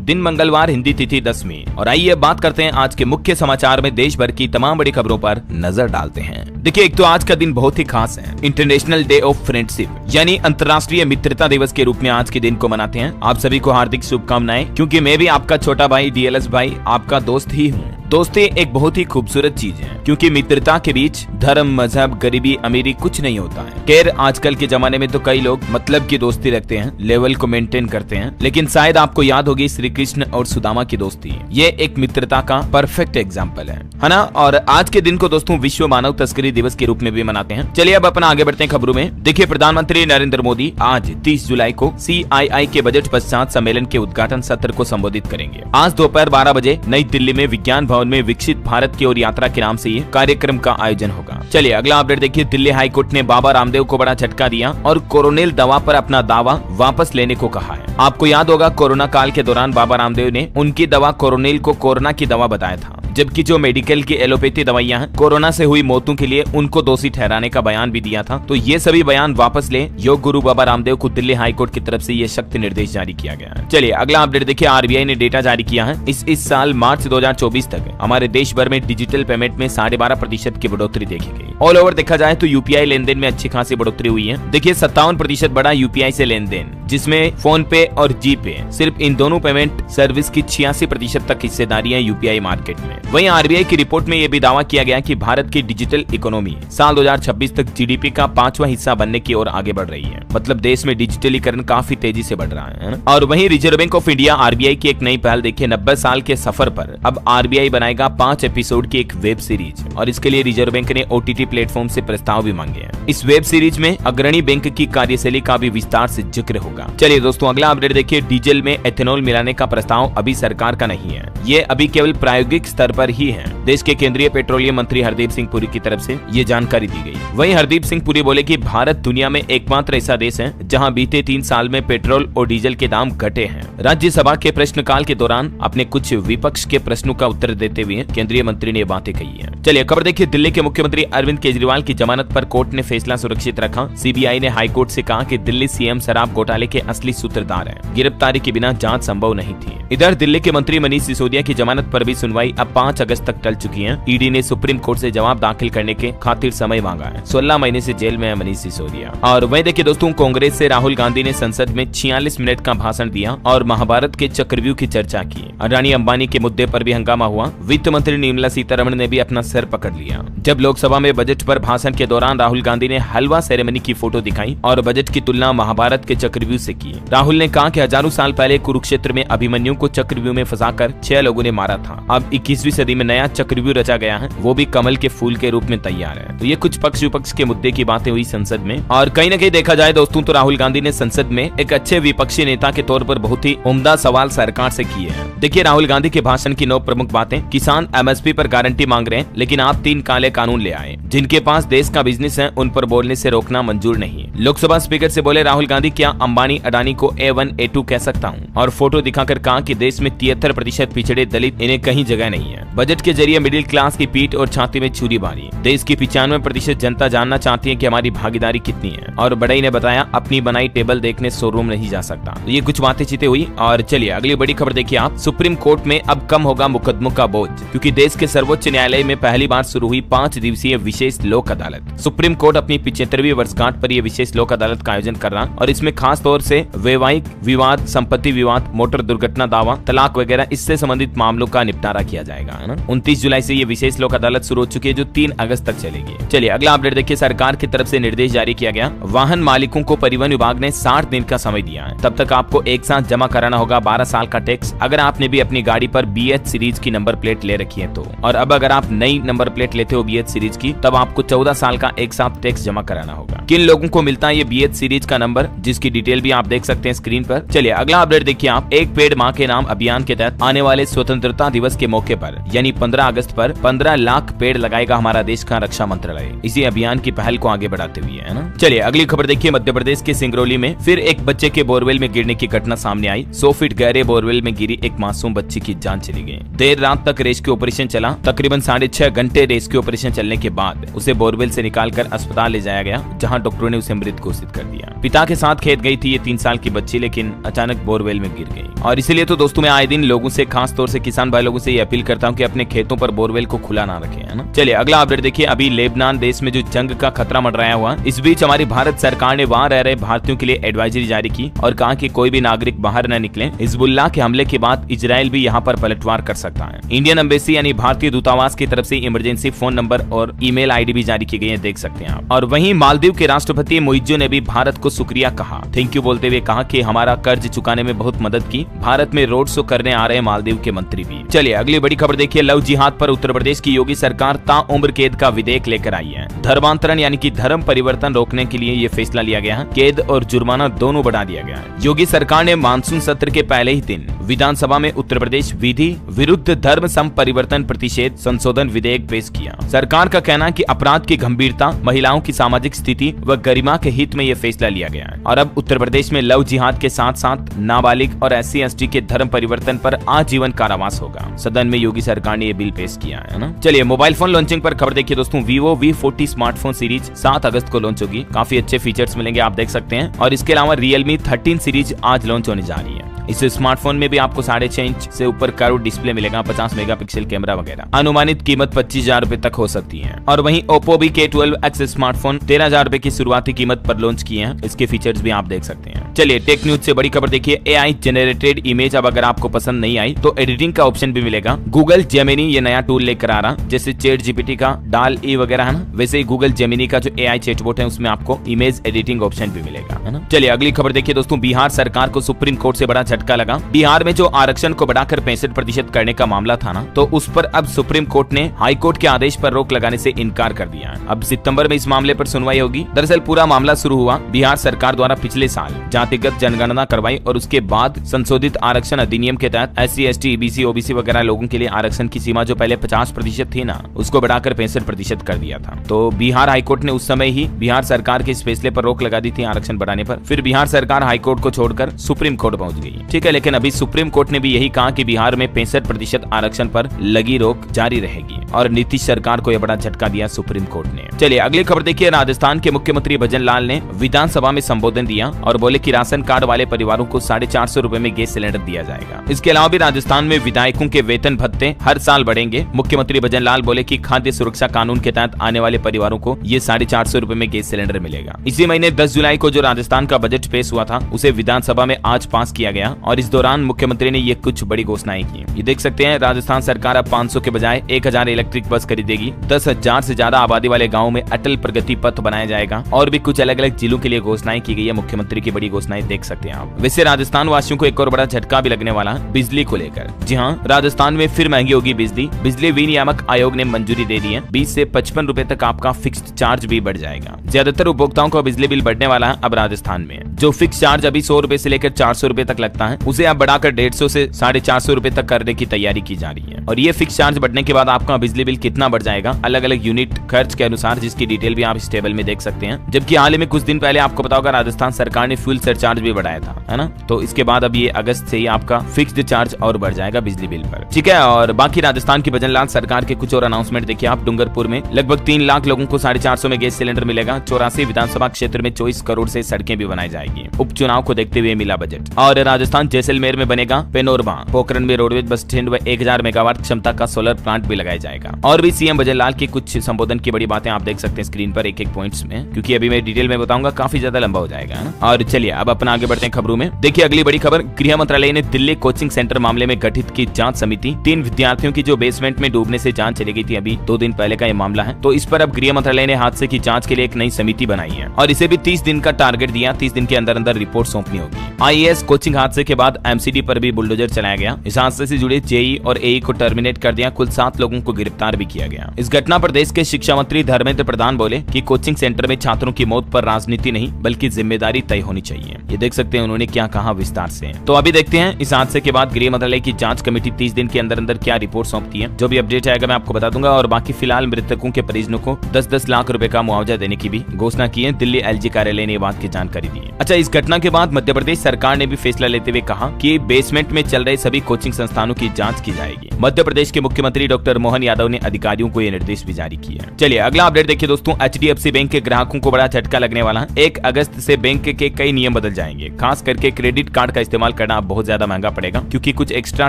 दिन मंगलवार, हिंदी तिथि 10वीं। और आइए बात करते हैं आज के मुख्य समाचार में देश भर की तमाम बड़ी खबरों पर नजर डालते हैं। देखिए, एक तो आज का दिन बहुत ही खास है, इंटरनेशनल डे ऑफ फ्रेंडशिप, यानी अंतर्राष्ट्रीय मित्रता दिवस के रूप में आज के दिन को मनाते हैं। आप सभी को हार्दिक शुभकामनाएं, क्योंकि मैं भी आपका छोटा भाई डीएलएस भाई आपका दोस्त ही हूँ। दोस्ती एक बहुत ही खूबसूरत चीज है, क्योंकि मित्रता के बीच धर्म, मजहब, गरीबी, अमीरी कुछ नहीं होता है। खैर, आजकल के जमाने में तो कई लोग मतलब की दोस्ती रखते हैं, लेवल को मेंटेन करते हैं, लेकिन शायद आपको याद होगी श्री कृष्ण और सुदामा की दोस्ती। ये एक मित्रता का परफेक्ट एग्जाम्पल है ना। और आज के दिन को दोस्तों विश्व मानव तस्करी दिवस के रूप में भी मनाते हैं। चलिए अब अपना आगे बढ़ते हैं खबरों में। देखिए, प्रधानमंत्री नरेंद्र मोदी आज 30 जुलाई को CII के बजट पश्चात सम्मेलन के उद्घाटन सत्र को संबोधित करेंगे। आज दोपहर 12 बजे नई दिल्ली में विज्ञान भवन में विकसित भारत की ओर यात्रा के नाम से ये कार्यक्रम का आयोजन होगा। चलिए अगला अपडेट देखिए। दिल्ली हाईकोर्ट ने बाबा रामदेव को बड़ा झटका दिया और कोरोनिल दवा पर अपना दावा वापस लेने को कहा है। आपको याद होगा, कोरोना काल के दौरान बाबा रामदेव ने उनकी दवा कोरोनिल को कोरोना की दवा बताया था, जबकि जो मेडिकल की एलोपैथी दवाइयां हैं कोरोना से हुई मौतों के लिए उनको दोषी ठहराने का बयान भी दिया था। तो ये सभी बयान वापस ले योग गुरु बाबा रामदेव को दिल्ली हाईकोर्ट की तरफ से ये सख्त निर्देश जारी किया गया है। चलिए अगला अपडेट देखिए। RBI ने डेटा जारी किया है। इस साल मार्च 2024 तक हमारे देश भर में डिजिटल पेमेंट में 12.5% की बढ़ोतरी देखी गई। ऑल ओवर देखा जाए तो UPI लेनदेन में अच्छी खासी बढ़ोतरी हुई है। देखिए, 57% बढ़ा UPI से लेनदेन, जिसमें फोन पे और जीपे, सिर्फ इन दोनों पेमेंट सर्विस की 86% तक हिस्सेदारी है UPI मार्केट में। वहीं RBI की रिपोर्ट में यह भी दावा किया गया कि भारत की डिजिटल इकोनॉमी साल 2026 तक GDP का 5वां हिस्सा बनने की ओर आगे बढ़ रही है। मतलब देश में डिजिटलीकरण काफी तेजी से बढ़ रहा है। और वहीं reserve bank of India RBI की एक नई पहल देखिए। 90 साल के सफर पर अब RBI बनाएगा 5 एपिसोड की एक वेब सीरीज, और इसके लिए रिजर्व बैंक ने OTT प्लेटफॉर्म से प्रस्ताव भी मांगे हैं। इस वेब सीरीज में अग्रणी बैंक की कार्यशैली का भी विस्तार से जिक्र होगा। चलिए दोस्तों अगला अपडेट देखिए। डीजल में एथेनॉल मिलाने का प्रस्ताव अभी सरकार का नहीं है, ये अभी केवल प्रायोगिक स्तर पर ही है। देश के केंद्रीय पेट्रोलियम मंत्री हरदीप सिंह पुरी की तरफ से ये जानकारी दी गई। वहीं हरदीप सिंह पुरी बोले कि भारत दुनिया में एकमात्र ऐसा देश है जहां बीते 3 साल में पेट्रोल और डीजल के दाम घटे हैं। राज्यसभा के प्रश्नकाल के दौरान अपने कुछ विपक्ष के प्रश्नों का उत्तर देते हुए केंद्रीय मंत्री ने बातें कही है। चलिए खबर देखिए। दिल्ली के मुख्यमंत्री अरविंद केजरीवाल की जमानत पर कोर्ट ने फैसला सुरक्षित रखा। CBI ने हाईकोर्ट से कहा कि दिल्ली CM शराब घोटाले के असली सूत्रधार हैं। गिरफ्तारी के बिना जांच संभव नहीं थी। इधर दिल्ली के मंत्री मनीष सिसोदिया की जमानत पर भी सुनवाई अब 5 अगस्त तक टल चुकी है। ED ने सुप्रीम कोर्ट से जवाब दाखिल करने के खातिर समय मांगा है। 16 महीने से जेल में है मनीष सिसोदिया। और वहीं देखिए दोस्तों, कांग्रेस से राहुल गांधी ने संसद में 46 मिनट का भाषण दिया और महाभारत के चक्रव्यूह की चर्चा की। अडानी अंबानी के मुद्दे पर भी हंगामा हुआ। वित्त मंत्री निर्मला सीतारमण ने भी अपना सर पकड़ लिया जब लोकसभा में बजट पर भाषण के दौरान राहुल गांधी ने हलवा सेरेमनी की फोटो दिखाई और बजट की तुलना महाभारत के चक्रव्यूह से की। राहुल ने कहा कि हजारों साल पहले कुरुक्षेत्र में अभिमन्यु को चक्रव्यूह में फंसाकर 6 लोगों ने मारा था। अब 21वीं सदी में नया चक्रव्यूह रचा गया है, वो भी कमल के फूल के रूप में तैयार है। तो ये कुछ पक्ष विपक्ष के मुद्दे की बातें हुई संसद में। और कहीं न कहीं देखा जाए दोस्तों तो राहुल गांधी ने संसद में एक अच्छे विपक्षी नेता के तौर पर बहुत ही उम्दा सवाल सरकार से किए हैं। देखिए, राहुल गांधी के भाषण की 9 प्रमुख बातें। किसान MSP पर गारंटी मांग रहे हैं, लेकिन आप 3 काले कानून ले आए। जिनके पास देश का बिजनेस है उन पर बोलने से रोकना मंजूर नहीं। लोकसभा स्पीकर से बोले राहुल गांधी, क्या अंबानी अडानी को A1 A2 कह सकता हूँ? और फोटो दिखाकर कहा कि देश में 73% पिछड़े दलित, इन्हें कहीं जगह नहीं है। बजट के जरिए मिडिल क्लास की पीठ और छाती में छुरी मारी। देश की 95% जनता जानना चाहती है कि हमारी भागीदारी कितनी है। और बड़ई ने बताया, अपनी बनाई टेबल देखने शोरूम नहीं जा सकता। तो ये कुछ बातें चीतें हुई। और चलिए अगली बड़ी खबर देखिए आप। सुप्रीम कोर्ट में अब कम होगा मुकदमों का बोझ, क्योंकि देश के सर्वोच्च न्यायालय में पहली बार शुरू हुई 5 दिवसीय विशेष लोक अदालत। सुप्रीम कोर्ट अपनी 75वीं वर्षगांठ पर यह विशेष लोक अदालत का आयोजन कर रहा और इसमें खास तौर से वैवाहिक विवाद, संपत्ति विवाद, मोटर दुर्घटना दावा, तलाक वगैरह इससे संबंधित मामलों का निपटारा किया जाएगा, है ना। 29 जुलाई से ये विशेष लोक अदालत शुरू हो चुकी है, जो 3 अगस्त तक चलेगी। चलिए अगला अपडेट देखिए। सरकार की तरफ से निर्देश जारी किया गया। वाहन मालिकों को परिवहन विभाग ने 60 दिन का समय दिया है। तब तक आपको एक साथ जमा कराना होगा 12 साल का टैक्स, अगर आपने भी अपनी गाड़ी पर BH सीरीज की नंबर प्लेट ले रखी है तो। और अब अगर आप नई नंबर प्लेट लेते हो BH सीरीज की, तब आपको 14 साल का एक साथ टैक्स जमा कराना होगा। किन लोगों को मिलता है ये BH सीरीज का नंबर, जिसकी डिटेल भी आप देख सकते हैं स्क्रीन पर। चलिए अगला अपडेट देखिए आप। एक पेड़ मां के नाम अभियान के तहत आने वाले स्वतंत्रता दिवस के मौके पर पर यानी 15 अगस्त पर 15 लाख पेड़ लगाएगा हमारा देश का रक्षा मंत्रालय, इसी अभियान की पहल को आगे बढ़ाते हुए, है ना। चलिए अगली खबर देखिए। मध्य प्रदेश के सिंगरौली में फिर एक बच्चे के बोरवेल में गिरने की घटना सामने आई। 100 फीट गहरे बोरवेल में गिरी एक मासूम बच्ची की जान चली गई। देर रात तक रेस्क्यू ऑपरेशन चला। तकरीबन 6.5 घंटे रेस्क्यू ऑपरेशन चलने के बाद उसे बोरवेल से निकालकर अस्पताल ले जाया गया, जहां डॉक्टरों ने उसे मृत घोषित कर दिया। पिता के साथ खेत गई थी ये 3 साल की बच्ची, लेकिन अचानक बोरवेल में गिर गई। और इसीलिए तो दोस्तों मैं आए दिन लोगों से, खास तौर से किसान भाई लोगों से ये अपील करता हूँ कि अपने खेतों पर बोरवेल को खुला ना रखें, है ना। चलिए अगला अपडेट देखिए। अभी लेबनान देश में जो जंग का खतरा मंडराया हुआ, इस बीच हमारी भारत सरकार ने वहां रह रहे भारतीयों के लिए एडवाइजरी जारी की और कहा कि कोई भी नागरिक बाहर न निकले। हिजबुल्लाह के हमले के बाद इजराइल भी यहाँ पर पलटवार कर सकता है। इंडियन एम्बेसी यानी भारतीय दूतावास की तरफ से इमरजेंसी फोन नंबर और ईमेल आईडी भी जारी की गई है, देख सकते हैं आप। और वहीं मालदीव के राष्ट्रपति मुइज्जो ने भी भारत को शुक्रिया कहा, थैंक यू बोलते हुए कहा कि हमारा कर्ज चुकाने में बहुत मदद की। भारत में रोड शो करने आ रहे मालदीव के मंत्री भी। चलिए अगली बड़ी खबर देखिए। लव जिहाद पर उत्तर प्रदेश की योगी सरकार ताउम्र कैद का विधेयक लेकर आई है। धर्मांतरण यानी कि धर्म परिवर्तन रोकने के लिए ये फैसला लिया गया है। कैद और जुर्माना दोनों बढ़ा दिया गया है। योगी सरकार ने मानसून सत्र के पहले ही दिन विधानसभा में उत्तर प्रदेश विधि विरुद्ध धर्म सम परिवर्तन प्रतिषेध संशोधन विधेयक पेश किया। सरकार का कहना है कि अपराध की गंभीरता, महिलाओं की सामाजिक स्थिति व गरिमा के हित में यह फैसला लिया गया है। और अब उत्तर प्रदेश में लव जिहाद के साथ साथ नाबालिग और SC/ST के धर्म परिवर्तन पर आजीवन कारावास होगा। सदन में योगी सरकार ने यह बिल पेश किया है ना। चलिए मोबाइल फोन लॉन्चिंग पर खबर देखिए दोस्तों। Vivo V40 स्मार्टफोन सीरीज 7 अगस्त को लॉन्च होगी। काफी अच्छे फीचर्स मिलेंगे, आप देख सकते हैं। और इसके अलावा Realme 13 सीरीज आज लॉन्च होने जा रही है। इस स्मार्टफोन में भी आपको 6.5 इंच से ऊपर कर्व डिस्प्ले मिलेगा, 50 मेगापिक्सल कैमरा वगैरह। अनुमानित कीमत 25,000 रुपए तक हो सकती है। और वहीं Oppo भी K12X स्मार्टफोन 13,000 रुपए की शुरुआती कीमत पर लॉन्च किए हैं। इसके फीचर्स भी आप देख सकते हैं। चलिए टेक न्यूज से बड़ी खबर देखिए। AI जनरेटेड इमेज अब अगर आपको पसंद नहीं आई तो एडिटिंग का ऑप्शन भी मिलेगा। गूगल जेमिनी ये नया टूल लेकर आ रहा, जैसे ChatGPT का DALL-E वगैरह है ना, वैसे ही गूगल जेमिनी का जो AI चैटबॉट है उसमें आपको इमेज एडिटिंग ऑप्शन भी मिलेगा, है ना। चलिए अगली खबर देखिए दोस्तों। बिहार सरकार को सुप्रीम कोर्ट से बड़ा झटका लगा। बिहार में जो आरक्षण को बढ़ाकर 65% करने का मामला था ना, तो उस पर अब सुप्रीम कोर्ट ने हाई कोर्ट के आदेश पर रोक लगाने से इनकार कर दिया है। अब सितंबर में इस मामले पर सुनवाई होगी। दरअसल पूरा मामला शुरू हुआ बिहार सरकार द्वारा पिछले साल जातिगत जनगणना करवाई और उसके बाद संशोधित आरक्षण अधिनियम के तहत SC/ST EBC OBC वगैरह लोगों के लिए आरक्षण की सीमा जो पहले 50% थी ना, उसको बढ़ाकर 65% कर दिया था। तो बिहार हाईकोर्ट ने उस समय ही बिहार सरकार के इस फैसले पर रोक लगा दी थी आरक्षण बढ़ाने पर। फिर बिहार सरकार हाईकोर्ट को छोड़कर सुप्रीम कोर्ट पहुंच गई, ठीक है। लेकिन अभी सुप्रीम कोर्ट ने भी यही कहा कि बिहार में 65% आरक्षण पर लगी रोक जारी रहेगी और नीतीश सरकार को यह बड़ा झटका दिया सुप्रीम कोर्ट ने। चलिए अगली खबर देखिए। राजस्थान के मुख्यमंत्री भजन लाल ने विधानसभा में संबोधन दिया और बोले कि राशन कार्ड वाले परिवारों को 450 रुपए में गैस सिलेंडर दिया जाएगा। इसके अलावा भी राजस्थान में विधायकों के वेतन भत्ते हर साल बढ़ेंगे। मुख्यमंत्री भजन लाल बोले कि खाद्य सुरक्षा कानून के तहत आने वाले परिवारों को ये 450 रुपए में गैस सिलेंडर मिलेगा। इसी महीने 10 जुलाई को जो राजस्थान का बजट पेश हुआ था उसे विधानसभा में आज पास किया गया और इस दौरान मुख्यमंत्री ने ये कुछ बड़ी घोषणाएं की। ये देख सकते हैं, राजस्थान सरकार अब 500 के बजाय 1000 इलेक्ट्रिक बस खरीदेगी। 10,000 से ज्यादा आबादी वाले गाँव में अटल प्रगति पथ बनाया जाएगा और भी कुछ अलग अलग जिलों के लिए घोषणाएं की गई है। मुख्यमंत्री की बड़ी घोषणाएं देख सकते हैं आप। वैसे राजस्थान वासियों को एक और बड़ा झटका भी लगने वाला है बिजली को लेकर। जी हाँ, राजस्थान में फिर महंगी होगी बिजली। बिजली विनियामक आयोग ने मंजूरी दे दी है। 20 से 55 रुपए तक आपका फिक्स्ड चार्ज भी बढ़ जाएगा। ज्यादातर उपभोक्ताओं को बिजली बिल बढ़ने वाला है। अब राजस्थान में जो फिक्स चार्ज अभी 100 रुपए से लेकर 400 रुपए तक लगता है, उसे अब बढ़ाकर 150 से 450 रुपए तक करने की तैयारी की जा रही है। और ये फिक्स चार्ज बढ़ने के बाद आपका बिजली बिल कितना बढ़ जाएगा अलग अलग यूनिट खर्च के अनुसार, जिसकी डिटेल भी आप इस टेबल में देख सकते हैं। जबकि हाल ही में कुछ दिन पहले आपको पता होगा राजस्थान सरकार ने फ्यूल सरचार्ज भी बढ़ाया था, है ना। तो इसके बाद अब ये अगस्त से ही आपका फिक्स्ड चार्ज और बढ़ जाएगा बिजली बिल पर, ठीक है। और बाकी राजस्थान की भजन लाल सरकार के कुछ और अनाउंसमेंट देखिए आप। डूंगरपुर में लगभग 3 लाख लोगों को 450 में गैस सिलेंडर मिलेगा। 84 विधानसभा क्षेत्र में 24 करोड़ से सड़कें भी बनाई जाएगी। उपचुनाव को देखते हुए मिला बजट। और राजस्थान जैसलमेर में बनेगा पेनोरमा। पोखरण में रोडवेज बस स्टैंड व 1000 मेगावाट क्षमता का सोलर प्लांट भी लगाया जाएगा। और भी सीएम भजन लाल की कुछ संबोधन की बड़ी बातें आप देख सकते हैं स्क्रीन पर एक एक पॉइंट्स में, क्योंकि अभी मैं डिटेल में बताऊंगा, काफी ज्यादा लंबा हो जाएगा ना। और चलिए अब अपना आगे बढ़ते हैं खबरों में। देखिए अगली बड़ी खबर, गृह मंत्रालय ने दिल्ली कोचिंग सेंटर मामले में गठित की जांच समिति। 3 विद्यार्थियों की जो बेसमेंट में डूबने से जान चली गई थी, अभी 2 दिन पहले का ये मामला है। तो इस पर अब गृह मंत्रालय ने हादसे की जांच के लिए एक नई समिति बनाई है और इसे भी 30 दिन का टारगेट दिया। 30 दिन के अंदर अंदर रिपोर्ट सौंपनी होगी। IAS कोचिंग हादसे के बाद एमसीडी पर भी बुलडोजर चलाया गया। इस हादसे से जुड़े जेई और एई को टर्मिनेट कर दिया। कुल 7 लोगों को गिरफ्तार भी किया गया। इस घटना पर देश के शिक्षा मंत्री धर्मेंद्र प्रधान बोले कि कोचिंग सेंटर में छात्रों की मौत पर राजनीति नहीं बल्कि जिम्मेदारी तय होनी चाहिए। ये देख सकते हैं उन्होंने क्या कहा विस्तार से। तो अभी देखते हैं इस हादसे के बाद गृह मंत्रालय की जांच कमेटी 30 दिन के अंदर अंदर क्या रिपोर्ट सौंपती है। जो भी अपडेट आएगा मैं आपको बता दूंगा। और बाकी फिलहाल मृतकों के परिजनों को 10-10 लाख रुपए का मुआवजा देने की भी घोषणा की है। दिल्ली एलजी कार्यालय ने बात की जानकारी दी है। अच्छा, इस घटना के बाद मध्य प्रदेश सरकार ने भी फैसला लेते हुए कहा कि बेसमेंट में चल रहे सभी कोचिंग संस्थानों की जांच की जाएगी। मध्य प्रदेश के मुख्यमंत्री डॉक्टर मोहन यादव ने अधिकारियों को यह निर्देश भी जारी किए हैं। चलिए अगला अपडेट देखिए दोस्तों। एचडीएफसी बैंक के ग्राहकों को बड़ा झटका लगने वाला है। 1 अगस्त से बैंक के कई नियम बदल जाएंगे। खास करके क्रेडिट कार्ड का इस्तेमाल करना बहुत ज्यादा महंगा पड़ेगा, क्योंकि कुछ एक्स्ट्रा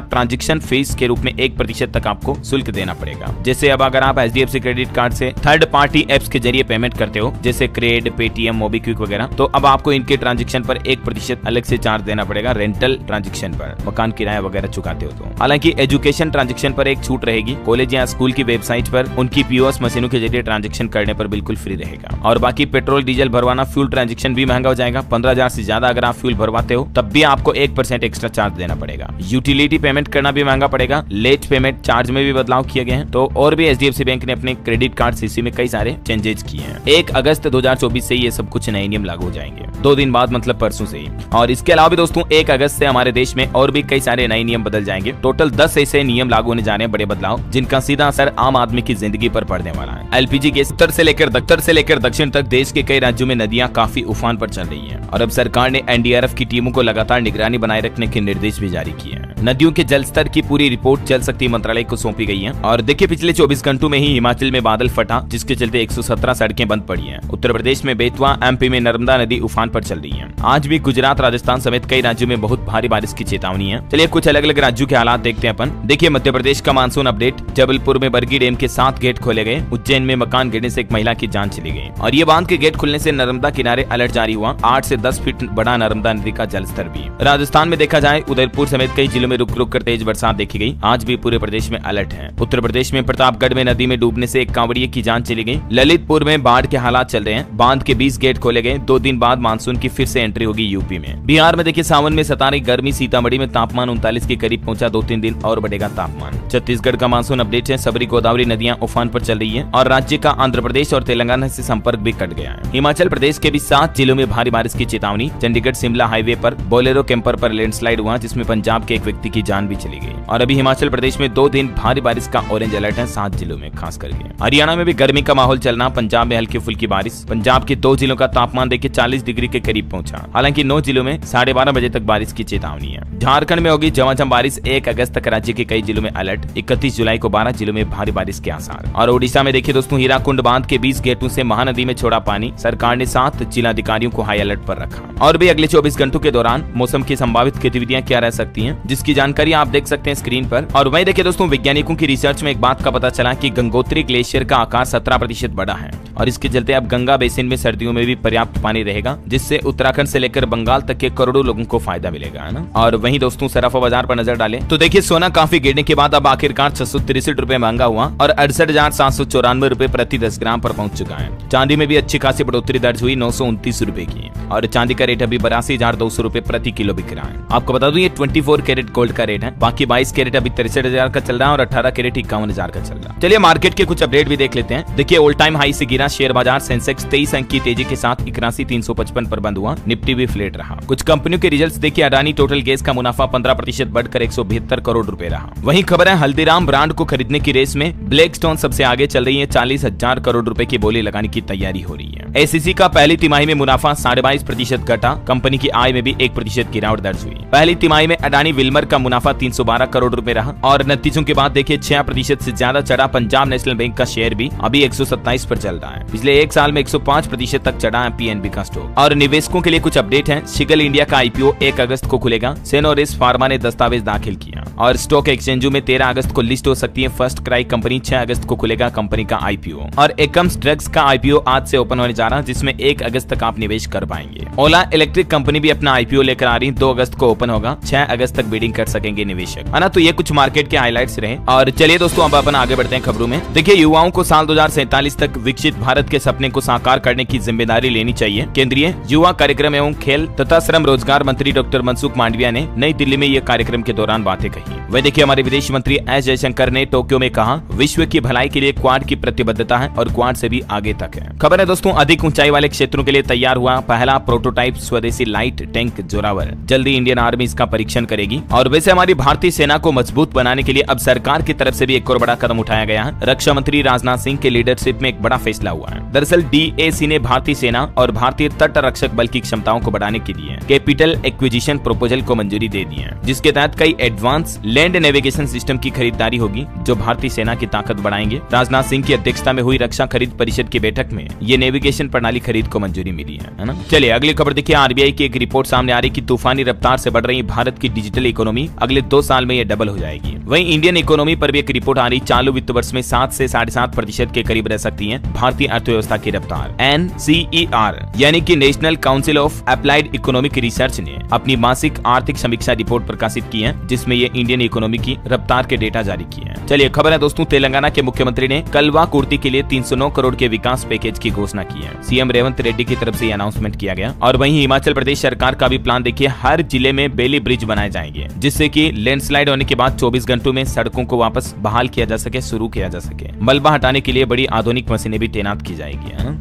ट्रांजैक्शन फीस के रूप में 1% तक आपको शुल्क देना पड़ेगा। जैसे अब अगर आप एचडीएफसी क्रेडिट कार्ड से थर्ड पार्टी एप्स के जरिए पेमेंट करते हो, जैसे क्रेड, पेटीएम, मोबीक्विक वगैरह, तो अब आपको इनके ट्रांजैक्शन पर 1% अलग से चार्ज देना पड़ेगा। रेंटल ट्रांजैक्शन पर, मकान किराया वगैरह चुकाते हो तो। हालांकि एजुकेशन ट्रांजैक्शन पर एक छूट रहेगी। कॉलेज या स्कूल की वेबसाइट पर उनकी पीओएस मशीनों के जरिए ट्रांजैक्शन करने पर बिल्कुल फ्री रहेगा। और बाकी पेट्रोल डीजल भरवाना, फ्यूल ट्रांजैक्शन भी महंगा हो जाएगा। 15,000 से ज्यादा अगर आप फ्यूल भरवाते हो तब भी आपको 1% एक्स्ट्रा चार्ज देना पड़ेगा। यूटिलिटी पेमेंट करना भी महंगा पड़ेगा। लेट पेमेंट चार्ज में भी बदलाव किए गए हैं। तो और भी एचडीएफसी बैंक ने अपने क्रेडिट कार्ड सीसी में कई सारे चेंजेस किए हैं। 1 अगस्त 2024 से ये सब कुछ नए नियम लागू हो जाएंगे। 2 दिन बाद मतलब परसों से ही। और इसके अलावा भी दोस्तों 1 अगस्त से हमारे देश में और भी कई सारे नए नियम बदल जाएंगे। टोटल 10 ऐसे नियम लागू होने जा रहे हैं, बड़े बदलाव, जिनका सीधा असर आम आदमी की जिंदगी पर पड़ने वाला है। एलपीजी गैस उत्तर से लेकर दक्षिण तक देश के कई राज्यों में नदियां काफी उफान पर चल रही हैं। और अब सरकार ने एनडीआरएफ की टीमों को लगातार निगरानी बनाए रखने के निर्देश भी जारी किए हैं। नदियों के जल स्तर की पूरी रिपोर्ट जल शक्ति मंत्रालय को सौंपी गई है। और देखिए पिछले 24 घंटों में ही हिमाचल में बादल फटा, जिसके चलते 117 सड़कें बंद पड़ी हैं। उत्तर प्रदेश में बेतवा, एमपी में नर्मदा नदी उफान पर चल रही है। आज भी गुजरात, राजस्थान समेत कई राज्यों में बहुत भारी बारिश की चेतावनी है। चलिए कुछ अलग अलग राज्यों के हालात देखते हैं अपन। देखिए मध्य प्रदेश का मानसून अपडेट। जबलपुर में बरगी डैम के 7 गेट खोले गए। उज्जैन में मकान गिरने से एक महिला की जान चली गई। और ये बांध के गेट खुलने से नर्मदा किनारे अलर्ट जारी हुआ। 8 से 10 फीट बढ़ा नर्मदा नदी का जलस्तर भी। राजस्थान में देखा जाए उदयपुर समेत कई जिलों में रुक रुक कर तेज बरसात देखी गई। आज भी पूरे प्रदेश में अलर्ट है। उत्तर प्रदेश में प्रतापगढ़ में नदी में डूबने से एक कांवड़िए की जान चली गई। ललितपुर में बाढ़ के हालात चल रहे हैं। बांध के 20 गेट खोले गए। 2 दिन बाद मानसून की फिर से एंट्री होगी यूपी में। बिहार में देखिए सावन में सता रही गर्मी। सीतामढ़ी में तापमान 39 के करीब पहुंचा। 2-3 दिन और बढ़ेगा तापमान। छत्तीसगढ़ का मानसून अपडेट है। सबरी गोदावरी नदियां उफान पर चल रही है। और राज्य का आंध्र प्रदेश और तेलंगाना से संपर्क भी कट गया है। हिमाचल प्रदेश के भी 7 जिलों में भारी बारिश की चेतावनी। चंडीगढ़ शिमला हाईवे पर बोलेरो कैंपर पर लैंडस्लाइड हुआ, जिसमें पंजाब के एक व्यक्ति की जान भी चली गई। और अभी हिमाचल प्रदेश में 2 दिन भारी बारिश का ऑरेंज अलर्ट है 7 जिलों में खास करके। हरियाणा में भी गर्मी का माहौल चलना। पंजाब में हल्की फुल्की बारिश। पंजाब के 2 जिलों का तापमान देखिए 40 डिग्री के करीब पहुंचा। हालांकि 9 जिलों में 12:30 बजे तक बारिश की चेतावनी है। झारखंड में होगी झमाझम बारिश। 1 अगस्त तक राज्य के कई जिलों में अलर्ट। 31 जुलाई को 12 जिलों में भारी बारिश के आसार। और ओडिशा में देखिए दोस्तों हीराकुंड बांध के 20 गेटों से महानदी में छोड़ा पानी। सरकार ने 7 जिलाधिकारियों को हाई अलर्ट पर रखा। और भी अगले 24 घंटों के दौरान मौसम की संभावित गतिविधियां क्या रह सकती हैं, जिसकी जानकारी आप देख सकते हैं स्क्रीन पर। और वहीं देखिए दोस्तों वैज्ञानिकों की रिसर्च में एक बात का पता चला कि गंगोत्री ग्लेशियर का आकार 17% बड़ा है। और इसके चलते अब गंगा बेसिन में सर्दियों में भी पर्याप्त पानी रहेगा, जिससे उत्तराखंड से लेकर बंगाल तक के करोड़ों लोगों को फायदा मिलेगा, है ना। और वहीं दोस्तों सराफा बाजार पर नजर डालें तो देखिए सोना काफी गिरने के बाद अब आखिरकार 663 रुपए महंगा हुआ और 68,794 रुपए प्रति 10 ग्राम पर पहुंच चुका है। चांदी में भी अच्छी खासी बढ़ोतरी दर्ज हुई 929 रुपए की। और चांदी का रेट अभी 82,200 रुपए प्रति किलो बिक रहा है। आपको बता दूं ये 24 कैरेट गोल्ड का रेट है। बाकी 22 कैरेट अभी 63,000 का चल रहा है और 18 कैरेट 51,000 का चल रहा है। चलिए मार्केट के कुछ अपडेट भी देख लेते हैं। देखिए ऑल टाइम हाई से गिरा शेयर बाजार। सेंसेक्स 23 अंक की तेजी के साथ 81,355 पर बंद हुआ। निफ्टी भी फ्लैट रहा। कुछ कंपनियों के रिजल्ट्स देखिए। अडानी टोटल गैस का मुनाफा 15% बढ़कर 172 करोड़ रुपए रहा। वहीं खबर है हल्दीराम ब्रांड को खरीदने की रेस में ब्लैकस्टोन सबसे आगे चल रही है। 40,000 करोड़ रुपए की बोली लगाने की तैयारी हो रही है। एसीसी का पहली तिमाही में मुनाफा 22.5% घटा। कंपनी की आय में भी 1% गिरावट दर्ज हुई। पहली तिमाही में अडानी विल्मर का मुनाफा 312 करोड़ रुपए रहा। और नतीजों के बाद देखिए 6% से ज्यादा चढ़ा पंजाब नेशनल बैंक का शेयर भी अभी 127 पर चल रहा है। पिछले एक साल में 105% तक चढ़ा है पीएनबी का स्टॉक। और निवेशकों के लिए कुछ अपडेट है। शिगल इंडिया का आईपीओ 1 अगस्त को खुलेगा। सेनोरिस फार्मा ने दस्तावेज दाखिल किया। और स्टॉक एक्सचेंजों में 13 अगस्त को लिस्ट हो सकती है फर्स्ट क्राई कंपनी। 6 अगस्त को खुलेगा कंपनी का आईपीओ। और एकम्स ड्रग्स का आईपीओ आज से ओपन होने जा रहा है, जिसमें 1 अगस्त तक आप निवेश कर पाएंगे। ओला इलेक्ट्रिक कंपनी भी अपना आईपीओ लेकर आ रही है। 2 अगस्त को ओपन होगा। 6 अगस्त तक बिडिंग फंडिंग कर सकेंगे निवेशक, है ना। तो ये कुछ मार्केट के हाईलाइट्स रहे। और चलिए दोस्तों अब अपन आगे बढ़ते हैं खबरों में। देखिए, युवाओं को साल 2047 तक विकसित भारत के सपने को साकार करने की जिम्मेदारी लेनी चाहिए। केंद्रीय युवा कार्यक्रम एवं खेल तथा श्रम रोजगार मंत्री डॉक्टर मनसुख मांडविया ने नई दिल्ली में ये कार्यक्रम के दौरान बातें कही। वह देखिए, हमारे विदेश मंत्री एस जयशंकर ने टोक्यो में कहा, विश्व की भलाई के लिए क्वाड की प्रतिबद्धता है और क्वाड से भी आगे तक है। खबर है दोस्तों, अधिक ऊंचाई वाले क्षेत्रों के लिए तैयार हुआ पहला प्रोटोटाइप स्वदेशी लाइट टैंक जोरावर। जल्दी इंडियन आर्मी इसका परीक्षण करेगी। और वैसे हमारी भारतीय सेना को मजबूत बनाने के लिए अब सरकार की तरफ से भी एक और बड़ा कदम उठाया गया है। रक्षा मंत्री राजनाथ सिंह के लीडरशिप में एक बड़ा फैसला हुआ है। दरअसल DAC ने भारतीय सेना और भारतीय तट रक्षक बल की क्षमताओं को बढ़ाने के लिए कैपिटल एक्विजिशन प्रपोजल को मंजूरी दे दी है, जिसके तहत कई एडवांस लैंड नेविगेशन सिस्टम की खरीदारी होगी जो भारतीय सेना की ताकत बढ़ाएंगे। राजनाथ सिंह की अध्यक्षता में हुई रक्षा खरीद परिषद की बैठक में ये नेविगेशन प्रणाली खरीद को मंजूरी मिली है ना। चलिए अगली खबर देखिए, RBI की एक रिपोर्ट सामने आ रही कि तूफानी रफ्तार से बढ़ रही भारत की डिजिटल इकोनॉमी अगले 2 साल में ये डबल हो जाएगी। वहीं इंडियन इकोनॉमी पर भी एक रिपोर्ट आ रही, चालू वित्त वर्ष में 7 से 7.5% के करीब रह सकती है भारतीय अर्थव्यवस्था की रफ्तार। NCER यानी कि national council of applied economic research ने अपनी मासिक आर्थिक समीक्षा रिपोर्ट प्रकाशित की है, जिसमें ये इंडियन इकोनॉमी की रफ्तार के डेटा जारी किए हैं। चलिए खबर है दोस्तों, तेलंगाना के मुख्यमंत्री ने कलवा कुर्ती के लिए 309 करोड़ के विकास पैकेज की घोषणा की है। सीएम रेवंत रेड्डी की तरफ से अनाउंसमेंट किया गया। और वहीं हिमाचल प्रदेश सरकार का भी प्लान देखिए, हर जिले में बेली ब्रिज बनाए जाएंगे, जिससे कि लैंडस्लाइड होने के बाद 24 घंटों में सड़कों को वापस बहाल किया जा सके, शुरू किया जा सके। मलबा हटाने के लिए बड़ी आधुनिक मशीनें भी तैनात की जाएगी।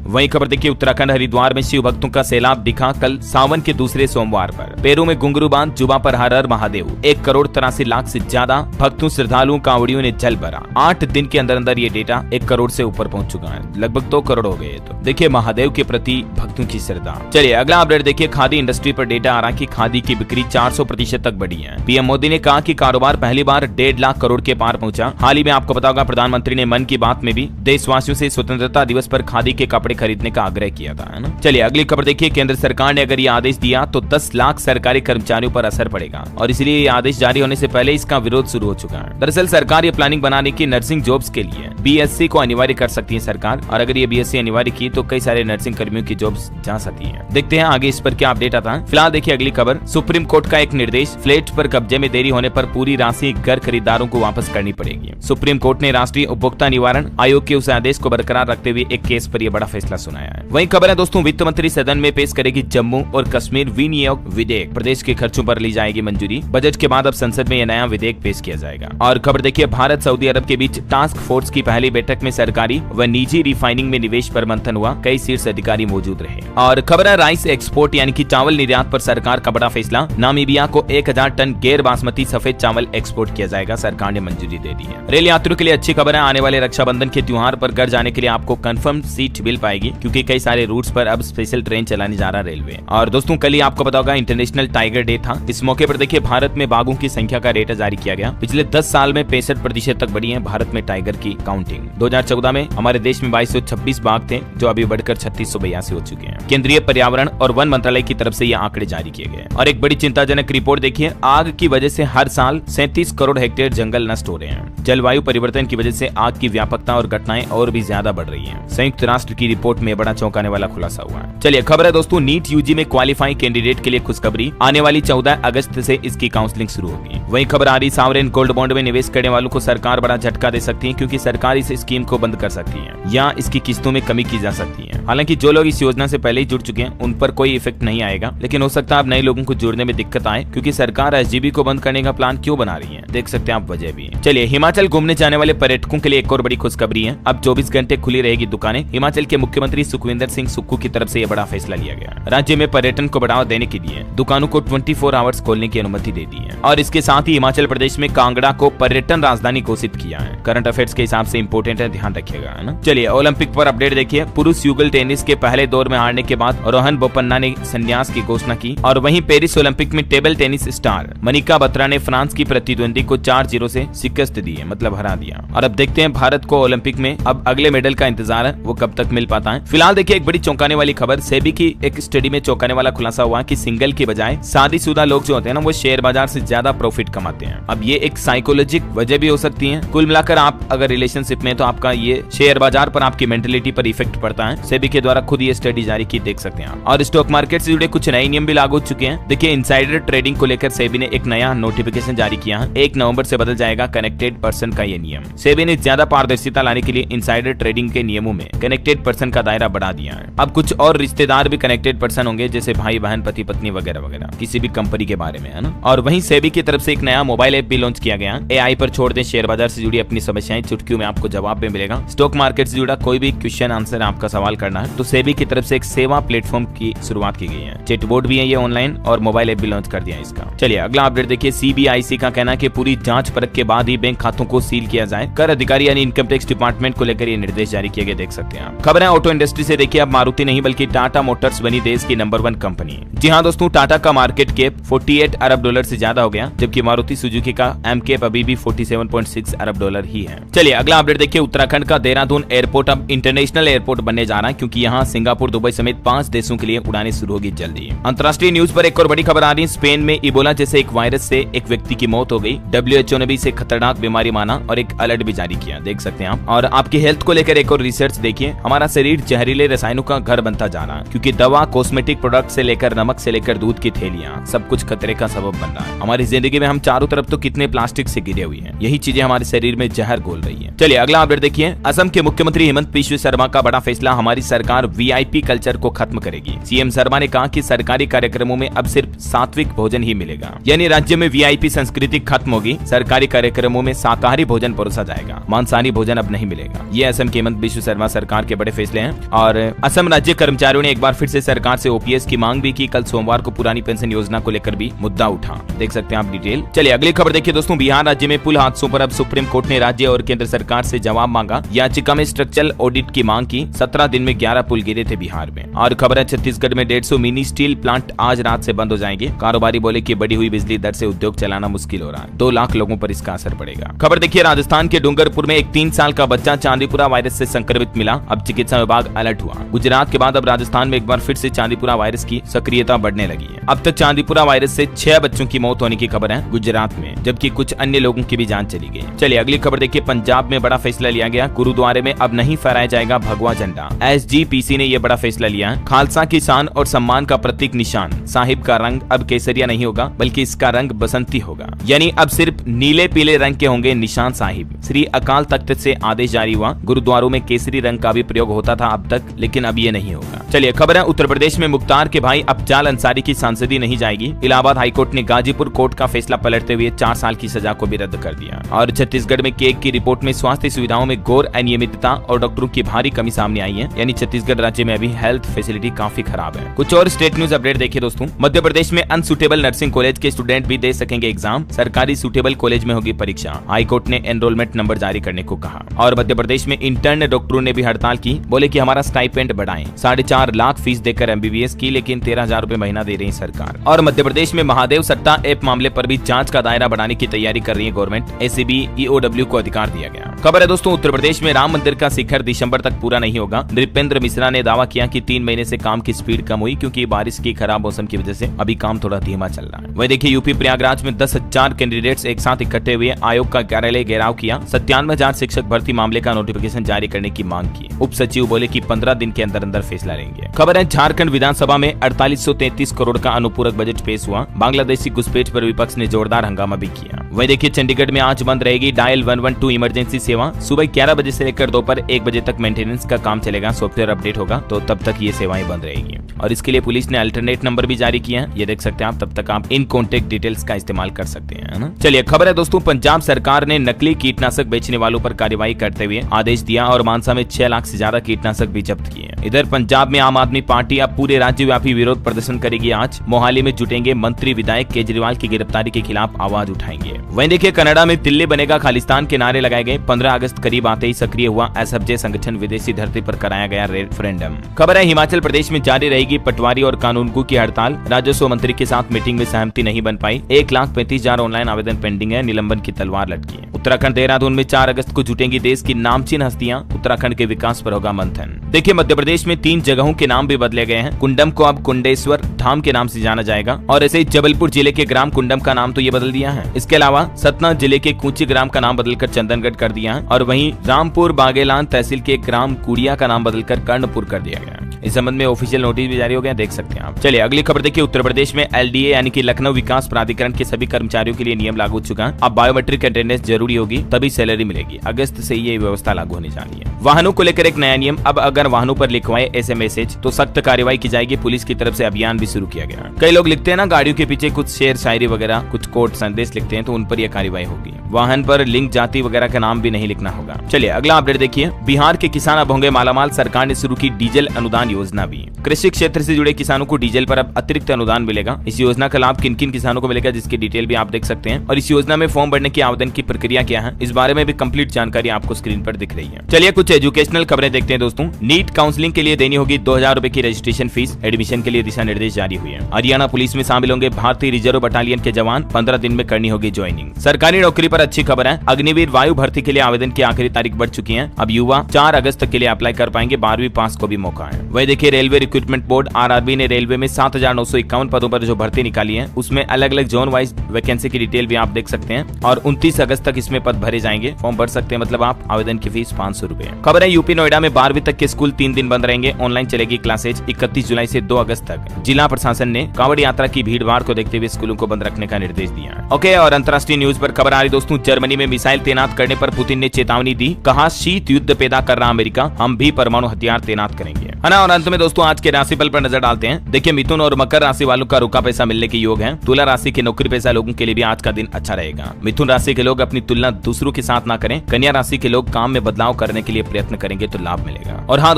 वहीं खबर देखिए, उत्तराखंड हरिद्वार में शिव भक्तों का सैलाब दिखा कल सावन के दूसरे सोमवार पर। पेरू में घुंघरू बांध, जुबा पर हर हर महादेव। 1,83,00,000 से ज्यादा भक्तों, श्रद्धालुओं, कांवड़ियों ने जल भरा। 8 दिन के अंदर अंदर ये डेटा 1 करोड़ से ऊपर पहुंच चुका है, लगभग 2 करोड़ हो गए। तो देखिए महादेव के प्रति भक्तों की श्रद्धा। चलिए अगला अपडेट देखिए, खादी इंडस्ट्री पर डेटा आ रहा है कि खादी की बिक्री 400% तक बढ़ी है। पीएम मोदी ने कहा कि कारोबार पहली बार 1.5 लाख करोड़ के पार पहुंचा। हाल ही में आपको पता होगा, प्रधानमंत्री ने मन की बात में भी देशवासियों से स्वतंत्रता दिवस पर खादी के कपड़े खरीदने का आग्रह किया था, है ना। चलिए अगली खबर देखिए, केंद्र सरकार ने अगर ये आदेश दिया तो 10 लाख सरकारी कर्मचारियों पर असर पड़ेगा और इसलिए ये आदेश जारी होने से पहले इसका विरोध शुरू हो चुका है। दरअसल सरकार ये प्लानिंग बनाने की नर्सिंग जॉब्स के लिए BSc को अनिवार्य कर सकती है सरकार, और अगर ये BSc अनिवार्य की तो कई सारे नर्सिंग कर्मियों की जॉब्स जा सकती है। देखते हैं आगे इस पर क्या अपडेट आता है। फिलहाल देखिए अगली खबर, सुप्रीम कोर्ट का एक निर्देश, फ्लैट पर कब्जे में देरी होने पर पूरी राशि घर खरीदारों को वापस करनी पड़ेगी। सुप्रीम कोर्ट ने राष्ट्रीय उपभोक्ता निवारण आयोग के उस आदेश को बरकरार रखते हुए एक केस पर यह बड़ा फैसला सुनाया है। वहीं खबर है दोस्तों, वित्त मंत्री सदन में पेश करेगी जम्मू और कश्मीर विनियोग विधेयक, प्रदेश के खर्चों पर ली जाएगी मंजूरी। बजट के बाद अब संसद में यह नया विधेयक पेश किया जाएगा। और खबर देखिए, भारत सऊदी अरब के बीच टास्क फोर्स की पहली बैठक में सरकारी व निजी रिफाइनिंग में निवेश पर मंथन हुआ, कई शीर्ष अधिकारी मौजूद रहे। और खबर है, राइस एक्सपोर्ट यानी कि चावल निर्यात पर सरकार का बड़ा फैसला, नामीबिया को 1000 टन गैर बासमती सफेद चावल एक्सपोर्ट किया जाएगा, सरकार ने मंजूरी दे दी है। रेल यात्रियों के लिए अच्छी खबर है, आने वाले रक्षाबंधन के त्योहार पर घर जाने के लिए आपको कंफर्म सीट मिल पाएगी, क्योंकि कई सारे रूट्स पर अब स्पेशल ट्रेन चलाने जा रहा रेलवे। और दोस्तों कल ही आपको पता होगा इंटरनेशनल टाइगर डे था। इस मौके पर देखिए भारत में बाघों की संख्या का डेटा जारी किया गया। पिछले 10 साल में 65% तक बढ़ी है भारत में टाइगर की काउंटिंग। 2014 में हमारे देश में 2226 बाघ थे, जो अभी बढ़कर 3682 हो चुके हैं। केंद्रीय पर्यावरण और वन मंत्रालय की तरफ से ये आंकड़े जारी किए गए। और एक बड़ी चिंताजनक रिपोर्ट देखिए, आग की वजह से हर साल 37 करोड़ हेक्टेयर जंगल नष्ट हो रहे हैं। जलवायु परिवर्तन की वजह से आग की व्यापकता और घटनाएं और भी ज्यादा बढ़ रही हैं। संयुक्त राष्ट्र की रिपोर्ट में बड़ा चौंकाने वाला खुलासा हुआ है। चलिए खबर है दोस्तों, नीट यूजी में क्वालिफाई कैंडिडेट के लिए खुशखबरी, आने वाली 14 अगस्त से इसकी काउंसलिंग शुरू होगी। वहीं खबर आ रही, सावरेन गोल्ड बॉन्ड में निवेश करने वालों को सरकार बड़ा झटका दे सकती है, क्योंकि सरकार इस स्कीम को बंद कर सकती है या इसकी किस्तों में कमी की जा सकती है। हालांकि जो लोग इस योजना से पहले ही जुड़ चुके हैं उन पर कोई इफेक्ट नहीं आएगा, लेकिन हो सकता है अब नए लोगों को जुड़ने में दिक्कत आए, क्योंकि सरकार SGB को बंद करने का प्लान क्यों बना रही है, देख सकते हैं आप वजह भी। चलिए हिमाचल घूमने जाने वाले पर्यटकों के लिए एक और बड़ी खुशखबरी है, अब 24 घंटे खुली रहेगी दुकानें। हिमाचल के मुख्यमंत्री सुखविंदर सिंह सुक्खू की तरफ से यह बड़ा फैसला लिया गया। राज्य में पर्यटन को बढ़ावा देने के लिए दुकानों को 24 आवर्स खोलने की अनुमति दे दी है। और इसके साथ ही हिमाचल प्रदेश में कांगड़ा को पर्यटन राजधानी घोषित किया है। करंट अफेयर्स के हिसाब से इंपोर्टेंट है, ध्यान रखिएगा, है ना। चलिए ओलंपिक पर अपडेट देखिए, पुरुष युगल टेनिस के पहले दौर में हारने के बाद रोहन बोपन्ना ने संन्यास की घोषणा की। और वहीं पेरिस ओलंपिक में table tennis star Manika Batra ने फ्रांस की प्रतिद्वंदी को 4-0 से शिकस्त दी है, मतलब हरा दिया। और अब देखते हैं भारत को ओलंपिक में अब अगले मेडल का इंतजार है, वो कब तक मिल पाता है। फिलहाल देखिए एक बड़ी चौंकाने वाली खबर, सेबी की एक स्टडी में चौंकाने वाला खुलासा हुआ कि सिंगल के बजाय शादीशुदा लोग जो होते हैं ना, वो शेयर बाजार से ज्यादा प्रॉफिट कमाते हैं। अब ये एक साइकोलॉजिक वजह भी हो सकती है। कुल मिलाकर आप अगर रिलेशनशिप में, तो आपका ये शेयर बाजार पर आपकी मेंटलिटी पर इफेक्ट पड़ता है। सेबी के द्वारा खुद ये स्टडी जारी की, देख सकते हैं आप। और स्टॉक मार्केट से जुड़े कुछ नए नियम भी लागू हो चुके हैं। देखिए इनसाइडर ट्रेडिंग को लेकर सेबी ने एक नया नोटिफिकेशन जारी किया है। 1 नवंबर से बदल जाएगा कनेक्टेड पर्सन का ये नियम। सेबी ने ज्यादा पारदर्शिता लाने के लिए इनसाइडर ट्रेडिंग के नियमों में कनेक्टेड पर्सन का दायरा बढ़ा दिया है। अब कुछ और रिश्तेदार भी कनेक्टेड पर्सन होंगे, जैसे भाई बहन, पति पत्नी वगैरह वगैरह, किसी भी कंपनी के बारे में, है ना। और वहीं सेबी की तरफ से एक नया मोबाइल ऐप भी लॉन्च किया गया। एआई पर छोड़ दें शेयर बाजार से जुड़ी अपनी समस्याएं, चुटकियों में आपको जवाब भी मिलेगा। स्टॉक मार्केट से जुड़ा कोई भी क्वेश्चन आंसर आपका सवाल करना है तो सेबी की तरफ से एक सेवा प्लेटफॉर्म की शुरुआत की गई है। चैटबॉट भी है ये ऑनलाइन, और मोबाइल ऐप भी लॉन्च कर दिया इसका। चलिए अगला अपडेट देखिए। सीबीआईसी का कहना है कि पूरी जांच परख के बाद ही बैंक खातों को सील किया जाए। कर अधिकारी यानी इनकम टैक्स डिपार्टमेंट को लेकर ये निर्देश जारी किए गए, देख सकते हैं आप। खबर है ऑटो इंडस्ट्री से। देखिए अब मारुति नहीं बल्कि टाटा मोटर्स बनी देश की नंबर 1 कंपनी। जी हाँ दोस्तों, टाटा का मार्केट कैप 48 अरब डॉलर से ज्यादा हो गया, जबकि मारुति सुजुकी का एम कैप अभी भी 47.6 अरब डॉलर ही है। चलिए अगला अपडेट देखिए। उत्तराखंड का देहरादून एयरपोर्ट अब इंटरनेशनल एयरपोर्ट बनने जा रहा है, क्योंकि यहाँ सिंगापुर, दुबई समेत 5 देशों के लिए उड़ानें शुरू होगी जल्दी। अंतर्राष्ट्रीय न्यूज पर एक और बड़ी खबर आ रही है। स्पेन में इबोला जैसे एक वायरस से एक व्यक्ति की मौत हो गई। WHO ने भी इसे खतरनाक बीमारी माना और एक अलर्ट भी जारी किया, देख सकते हैं आप। और आपकी हेल्थ को लेकर एक और रिसर्च देखिए। हमारा शरीर जहरीले रसायनों का घर बनता जा रहा है, क्योंकि दवा, कॉस्मेटिक प्रोडक्ट से लेकर नमक से लेकर दूध की थैलियां, सब कुछ खतरे का सबब बन रहा है। हमारी जिंदगी में हम चारों तरफ तो कितने प्लास्टिक से घिरे हुए हैं, यही चीजें हमारे शरीर में जहर घोल रही है। चलिए अगला अपडेट देखिए। असम के मुख्यमंत्री हेमंत बिस्वा शर्मा का बड़ा फैसला, हमारी सरकार वीआईपी कल्चर को खत्म करेगी। सीएम शर्मा ने कहा कि सरकारी कार्यक्रमों में अब सिर्फ सात्विक भोजन ही मिलेगा, यानी राज्य में वीआईपी संस्कृति खत्म होगी। सरकारी कार्यक्रमों में शाकाहारी भोजन परोसा जाएगा, मांसाहारी भोजन अब नहीं मिलेगा। ये असम के हेमंत बिस्वा शर्मा सरकार के बड़े फैसले हैं। और असम राज्य कर्मचारियों ने एक बार फिर से सरकार से ओपीएस की मांग भी की। कल सोमवार को पुरानी पेंशन योजना को लेकर भी मुद्दा उठा, देख सकते हैं आप डिटेल। चलिए अगली खबर देखिए दोस्तों। बिहार राज्य में पुल हादसों पर अब सुप्रीम कोर्ट ने राज्य और केंद्र सरकार से जवाब मांगा। याचिका में स्ट्रक्चरल ऑडिट की मांग की। 17 दिन में 11 पुल गिरे थे बिहार में। और खबर है छत्तीसगढ़ में 150 मिनी स्टील प्लांट आज रात से बंद हो जाएंगे। कारोबारी बोले कि बढ़ी हुई बिजली दर से उद्योग चलाना मुश्किल हो रहा है। 2 लाख लोगों पर इसका असर पड़ेगा। खबर देखिए राजस्थान के डूंगरपुर में एक 3 साल का बच्चा चांदीपुरा वायरस से संक्रमित मिला। अब चिकित्सा विभाग अलर्ट हुआ। गुजरात के बाद अब राजस्थान में एक बार फिर से चांदीपुरा वायरस की सक्रियता बढ़ने लगी है। अब तक चांदीपुरा वायरस से 6 बच्चों की मौत होने की खबर है गुजरात में, जबकि कुछ अन्य लोगों की भी जान चली गई। चलिए अगली खबर देखिए। पंजाब में बड़ा फैसला लिया गया। गुरुद्वारे में अब नहीं फहराया जाएगा भगवा झंडा। SGPC ने यह बड़ा फैसला लिया है। खालसा की शान और सम्मान का प्रतीक निशान साहिब का रंग अब केसरिया नहीं होगा, बल्कि इसका रंग बसंती होगा, यानी अब सिर्फ नीले पीले रंग के होंगे निशान साहिब। श्री अकाल तख्त से आदेश जारी हुआ। गुरुद्वारों में केसरी रंग का भी प्रयोग होता था अब तक, लेकिन अब ये नहीं होगा। चलिए खबर है उत्तर प्रदेश में मुख्तार के भाई अफजाल अंसारी की सांसदी नहीं जाएगी। इलाहाबाद हाईकोर्ट ने गाजीपुर कोर्ट का फैसला पलटते हुए 4 साल की सजा को भी रद्द कर दिया। और छत्तीसगढ़ में केक की रिपोर्ट में स्वास्थ्य सुविधाओं में घोर अनियमितता और डॉक्टरों की भारी कमी सामने आई है, यानी छत्तीसगढ़ राज्य में अभी हेल्थ फैसिलिटी काफी खराब है। कुछ और स्टेट न्यूज अपडेट देखिए दोस्तों। मध्य प्रदेश में अनसुटेबल नर्सिंग कॉलेज के स्टूडेंट भी दे सकेंगे एग्जाम। सरकारी सुटेबल कॉलेज में होगी परीक्षा। हाईकोर्ट ने एनरोलमेंट नंबर जारी करने को कहा। और मध्य प्रदेश में इंटर्न डॉक्टरों ने भी हड़ताल की। बोले कि हमारा स्टाइपेंड बढ़ाएं। 4.5 लाख फीस देकर MBBS की, लेकिन 13,000 रुपए महीना दे रही सरकार। और मध्य प्रदेश में महादेव सट्टा ऐप मामले पर भी जांच का दायरा बढ़ाने की तैयारी कर रही है गवर्नमेंट। ACB EOW को अधिकार दिया गया। खबर है दोस्तों उत्तर प्रदेश में राम मंदिर का शिखर दिसंबर तक पूरा नहीं होगा। नृपेंद्र मिश्रा ने दावा किया कि 3 महीने से काम की स्पीड कम हुई, क्योंकि बारिश की खराब मौसम की वजह से अभी काम थोड़ा धीमा चल रहा है। वही देखिए यूपी प्रयागराज में 10,000 कैंडिडेट्स एक साथ इकट्ठे हुए। आयोग का कार्यालय घेराव किया। 97,000 शिक्षक भर्ती मामले का नोटिफिकेशन जारी करने की मांग की। उप सचिव बोले कि 15 दिन के अंदर अंदर फैसला लेंगे। खबर है झारखंड विधानसभा में 4833 करोड़ का अनुपूरक बजट पेश हुआ। बांग्लादेशी घुसपैठ पर विपक्ष ने जोरदार हंगामा भी किया। वही देखिए चंडीगढ़ में आज बंद रहेगी डायल 112 इमरजेंसी सेवा। सुबह 11 बजे से लेकर दोपहर 1 बजे तक मेंटेनेंस का काम चलेगा। सॉफ्टवेयर अपडेट होगा तो तब तक ये सेवाएं बंद रहेगी। और इसके लिए पुलिस ने अल्टरनेट नंबर भी जारी किया है, ये देख सकते हैं आप। तब तक आप इन कॉन्टेक्ट डिटेल्स का इस्तेमाल कर सकते हैं ना। चलिए खबर है दोस्तों पंजाब सरकार ने नकली कीटनाशक बेचने वालों पर कार्रवाई करते हुए आदेश दिया और मानसा में 6 लाख से ज्यादा कीटनाशक भी जब्त किए। इधर पंजाब में आम आदमी पार्टी अब पूरे राज्यव्यापी विरोध प्रदर्शन करेगी। आज मोहाली में जुटेंगे मंत्री, विधायक केजरीवाल की गिरफ्तारी के खिलाफ आवाज उठाएंगे। वहीं देखिए कनाडा में दिल्ली बनेगा खालिस्तान के नारे लगाए गए। 15 अगस्त करीब आते ही सक्रिय हुआ SFJ संगठन। विदेशी धरती पर कराया गया रेफरेंडम। खबर है हिमाचल प्रदेश में जारी रहेगी पटवारी और कानूनगो की हड़ताल। राजस्व मंत्री के साथ मीटिंग में सहमति नहीं बन पाई। 1,35,000 ऑनलाइन आवेदन पेंडिंग है। निलंबन की तलवार लटकी है। उत्तराखंड देहरादून में 4 अगस्त को जुटेंगी देश की नामचीन हस्तियां, उत्तराखंड के विकास पर होगा मंथन। देखिए मध्य प्रदेश में 3 जगहों के नाम भी बदले गए हैं। कुंडम को अब कुंडेश्वर धाम के नाम से जाना जाएगा और ऐसे ही जबलपुर जिले के ग्राम कुंडम का नाम तो ये बदल दिया है। इसके अलावा सतना जिले के कूची ग्राम का नाम बदलकर चंदनगढ़ कर दिया है और वहीं रामपुर बागेलान तहसील के ग्राम कुड़िया का नाम बदलकर कर्णपुर कर दिया गया। इस संबंध में ऑफिशियल नोटिस भी जारी हो गया, देख सकते हैं आप। चलिए अगली खबर देखिए। उत्तर प्रदेश में LDA यानी कि लखनऊ विकास प्राधिकरण के सभी कर्मचारियों के लिए नियम लागू हो चुका है। अब बायोमेट्रिक अटेंडेंस जरूरी होगी तभी सैलरी मिलेगी। अगस्त से ये व्यवस्था लागू होने जा रही है। वाहनों को लेकर एक नया नियम, अब अगर वाहनों पर लिखवाए ऐसे मैसेज तो सख्त कार्रवाई की जाएगी। पुलिस की तरफ से अभियान भी शुरू किया गया। कई लोग लिखते हैं ना गाड़ियों के पीछे कुछ शेर शायरी वगैरह, कुछ कोट संदेश लिखते हैं तो उन पर यह कार्रवाई होगी। वाहन पर लिंक जाति वगैरह का नाम भी नहीं लिखना होगा। चलिए अगला अपडेट देखिए। बिहार के किसान अब होंगे मालामाल, सरकार ने शुरू की डीजल अनुदान योजना भी। कृषि क्षेत्र से जुड़े किसानों को डीजल पर अब अतिरिक्त अनुदान मिलेगा। इस योजना का लाभ किन किन किसानों को मिलेगा जिसकी डिटेल भी आप देख सकते हैं और इस योजना में फॉर्म भरने की आवेदन की प्रक्रिया क्या है इस बारे में भी कंप्लीट जानकारी आपको स्क्रीन पर दिख रही है। चलिए कुछ एजुकेशनल खबरें देखते हैं दोस्तों। नीट काउंसलिंग के लिए देनी होगी 2000 रुपए की रजिस्ट्रेशन फीस। एडमिशन के लिए दिशा निर्देश जारी हुए हैं। हरियाणा पुलिस में शामिल होंगे भारतीय रिजर्व बटालियन के जवान, 15 दिन में करनी होगी ज्वाइनिंग। सरकारी नौकरी पर अच्छी खबर है। अग्निवीर वायु भर्ती के लिए आवेदन की आखिरी तारीख बढ़ चुकी है। अब युवा 4 अगस्त तक के लिए अप्लाई कर पाएंगे। 12वीं पास को भी मौका है। वही देखिए रेलवे रिक्रूटमेंट बोर्ड RRB ने रेलवे में 7951 पदों पर जो भर्ती निकाली है उसमें अलग अलग जोन वाइज वैकेंसी की डिटेल भी आप देख सकते हैं और 29 अगस्त तक इसमें पद भरे जाएंगे। फॉर्म भर सकते हैं, मतलब आप। आवेदन की फीस 500 रुपए। खबर है यूपी नोएडा में 12वीं तक के स्कूल 3 दिन बंद रहेंगे। ऑनलाइन चलेगी क्लासेज 31 जुलाई से 2 अगस्त तक। जिला प्रशासन ने कांवड़ यात्रा की भीड़-भाड़ को देखते हुए स्कूलों को बंद रखने का निर्देश दिया है। ओके, और अंतर्राष्ट्रीय न्यूज पर खबर आ रही दोस्तों। जर्मनी में मिसाइल तैनात करने पर पुतिन ने चेतावनी दी। कहा शीत युद्ध पैदा कर रहा अमेरिका, हम भी परमाणु हथियार तैनात करेंगे, है ना। और अंत में दोस्तों आज के राशिफल पर नजर डालते हैं। देखिए मिथुन और मकर राशि वालों का रुका पैसा मिलने के योग है। तुला राशि के नौकरी पेशा लोगों के लिए भी आज का दिन अच्छा रहेगा। मिथुन राशि के लोग अपनी तुलना दूसरों के साथ ना करें। कन्या राशि के लोग काम में बदलाव करने के लिए प्रयत्न करेंगे तो लाभ मिलेगा। और हाँ